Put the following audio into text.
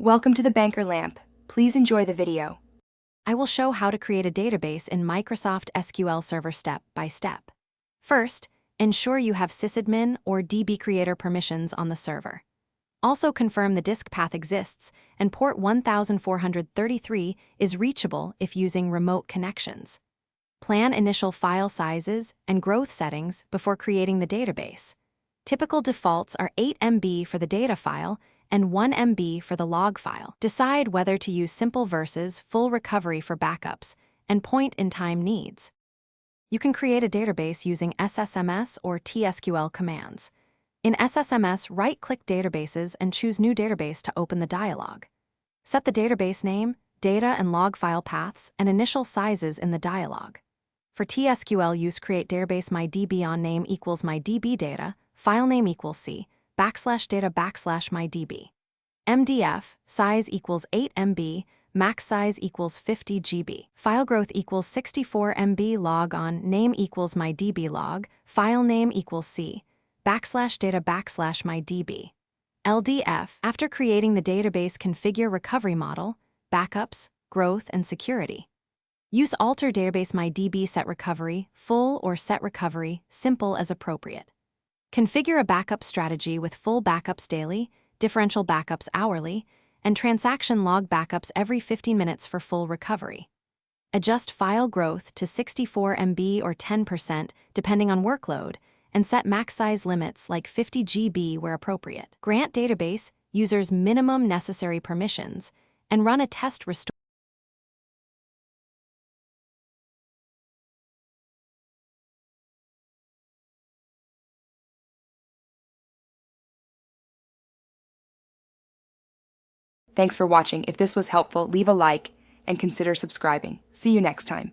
Welcome to the Banker Lamp. Please enjoy the video. I will show how to create a database in Microsoft SQL Server step by step. First, ensure you have sysadmin or DB creator permissions on the server. Also confirm the disk path exists and port 1433 is reachable if using remote connections. Plan initial file sizes and growth settings before creating the database. Typical defaults are 8 MB for the data file and 1 MB for the log file. Decide whether to use simple versus full recovery for backups and point-in-time needs. You can create a database using SSMS or TSQL commands. In SSMS, right-click Databases and choose New Database to open the dialog. Set the database name, data and log file paths, and initial sizes in the dialog. For TSQL, use create database mydb on name equals mydb data, file name equals c, /data /mydb. MDF, size equals 8 MB, max size equals 50 GB. File growth equals 64 MB, log on name equals mydb log, file name equals c, /data /mydb. LDF, after creating the database, configure recovery model, backups, growth, and security. Use alter database mydb set recovery, full or set recovery, simple as appropriate. Configure a backup strategy with full backups daily, differential backups hourly, and transaction log backups every 15 minutes for full recovery. Adjust file growth to 64 MB or 10% depending on workload, and set max size limits like 50 GB where appropriate. Grant database users minimum necessary permissions, and run a test restore. Thanks for watching. If this was helpful, leave a like and consider subscribing. See you next time.